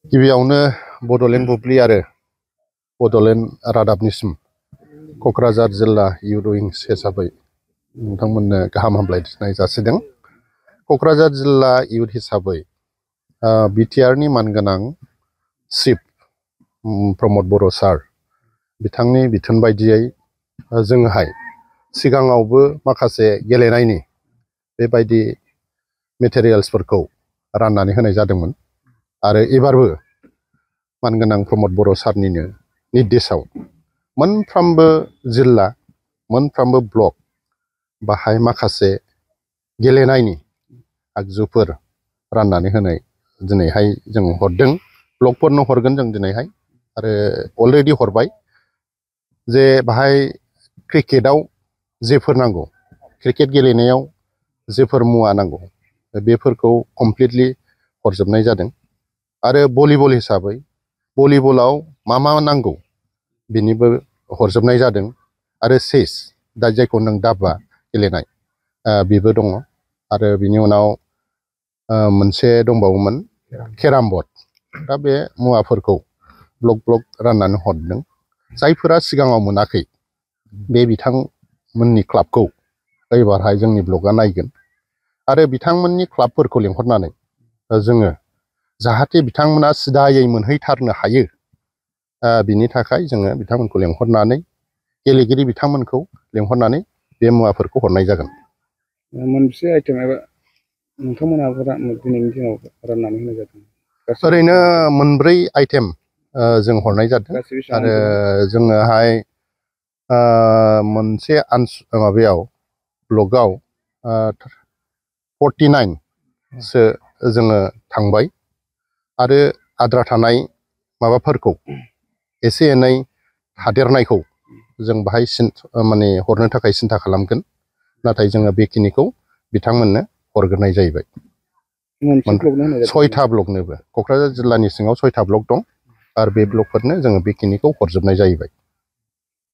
गिबियावनो बड'लेण्ड बुब्लि आरो बड'लेण्ड रादाबनिसिम क'क्राझार जिल्ला इउथ विंस हिसाबै नोंथांमोननो गाहाम हामलायनाय जासिदों। क'क्राझार जिल्ला इउथ हिसाबै बिटिआरनि मानगोनां चिफ प्रमद बर' सार बिथांनि बिथोन बायदियै जोङोहाय सिगाङावबो माखासे गेलेनायनि बेबायदि मेटेरियेल्सफोरखौ राननानै होनाय जादोंमोन आरो एबारबो मानगोनां प्रमद बर' सारनिनो निर्देशआव मोनफ्रोमबो जिल्ला मोनफ्रोमबो ब्लक बाहाय माखासे गेलेनायनि आगजुफोर राननानै होनाय दिनैहाय जों हरदों। ब्लकफोरनो हरगोन जों दिनैहाय आरो अलरेडि हरबाय जे बाहाय क्रिकेटआव जेफोर नांगौ, क्रिकेट गेलेनायाव जेफोर मुवा नांगौ बेफोरखौ कमप्लिटलि हरजोबनाय जादों आरो भलिबल हिसाबै भलिबलाव मा मा नांगौ बिनिबो हरजोबनाय जादों आरो चेस दा जायखौ नों दाब्बा गेलेनाय बेबो दङ आरो बिनि उनाव मोनसे दंबावोमोन केराम बर्ड। दा बे मुवाफोरखौ ब्लक ब्लक राननानै हरदों। जायफोरा सिगाङाव मोनाखै बे बिथांमोननि क्लाबखौ एबारहाय जोंनि ब्लकआ नायगोन आरो बिथांमोननि क्लाबफोरखौ लेंहरनानै जोङो जाहाथे बिथांमोना सिदायै मोनहैथारनो हायो बिनि थाखाय जोङो बिथांमोनखौ लेंहरनानै गेलेगिरि बिथांमोनखौ लेंहरनानै बे मुवाफोरखौ हरनाय जागोन। मोनसे आइटेम एबा नोंथांमोना दिनैनि दिनाव राननानै होनाय जादों? ओरैनो मोनब्रै आइटेम जों हरनाय जादों आरो जोङोहाय मोनसे माबायाव ब्लकआव 49सो जोङो थांबाय आरो आद्रा थानाय माबाफोरखौ एसे एनै थादेरनायखौ जों बाहाय माने हरनो थाखाय सिन्था खालामगोन, नाथाय जोङो बेखिनिखौ बिथांमोननो हरग्रोनाय जाहैबाय। 6था ब्लकनोबो क'क्राझार जिल्लानि सिङाव 6था ब्लक दं आरो बे ब्लकफोरनो जोङो बेखिनिखौ हरजोबनाय जाहैबाय।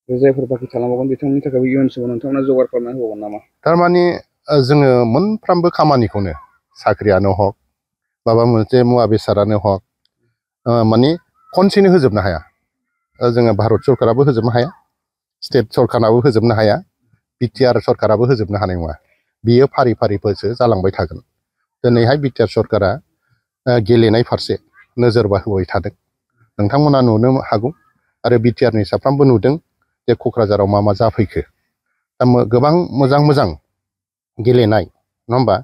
जायफोर बाखि थालांबावगोन बिथांमोननि थाखायबो इयुन समाव नोंथांमोना जगार खालामनानै होबावगोन नामा? थारमाने जोङो मोनफ्रोमबो खामानिखौनो साख्रियानो हक माबा मोनसे मुवा बेसादानो हक माने खनसेनो होजोबनो हाया। जोङो भारत सरकाराबो होजोबनो हाया, स्टेट सरकाराबो होजोबनो हाया, बिटिआर सरकाराबो होजोबनो हानाय नङा। बियो फारि फारिफोरसो जालांबाय थागोन। दिनैहाय बिटिआर सरकारा गेलेनाय फारसे नोजोर होबाय थादों। नोंथांमोना नुनो हागौ आरो बिटिआरनि साफ्रोमबो नुदों जे क'क्राझाराव मा मा जाफैखो। दा गोबां मोजां मोजां गेलेनाय नङा होमबा,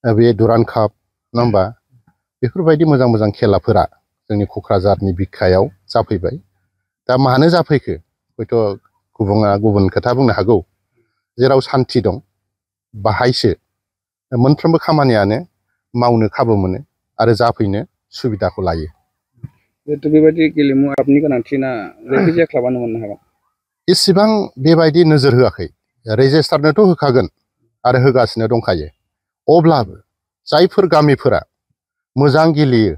बे दुरान्ड काप नङा होमबा, बेफोरबायदि मोजां मोजां खेलाफोरा जोंनि क'क्राझारनि बिखायाव जाफैबाय। दा मानो जाफैखो हयथ' गुबुन खोथा बुंनो हागौ। जेराव सान्थि दं बाहायसो मोनफ्रोमबो खामानियानो मावनो खाबु मोनो आरो जाफैनो सुबिदाखौ लायो। जिहेतु बेबायदि गेलेमु आदबनि गोनांथि ना जायखिजाया क्लाबानो मोननो हागोन? इसेबां बेबायदि नोजोर होआखै। रेजिस्टारनोथ' होखागोन आरो होगासिनो दंखायो। अब्लाबो जायफोर गामिफोरा मोजां गेलेयो,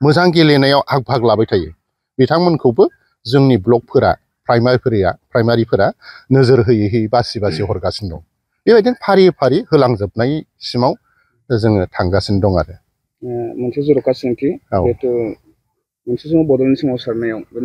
मोजां गेलेनायाव आग भाग लाबाय थायो, बिथांमोनखौबो जोंनि ब्लकफोरा प्राइमारिफोरा नोजोर होयै होयै बासि बासि हरगासिनो दं। बेबायदिनो फारि फारि होलांजोबनायसिमाव जोङो थांगासिनो दं आरो। मोनसे जर'खा सोंथि, जिहेतु मोनसे समाव बड'लेण्ड सोमावसारनायाव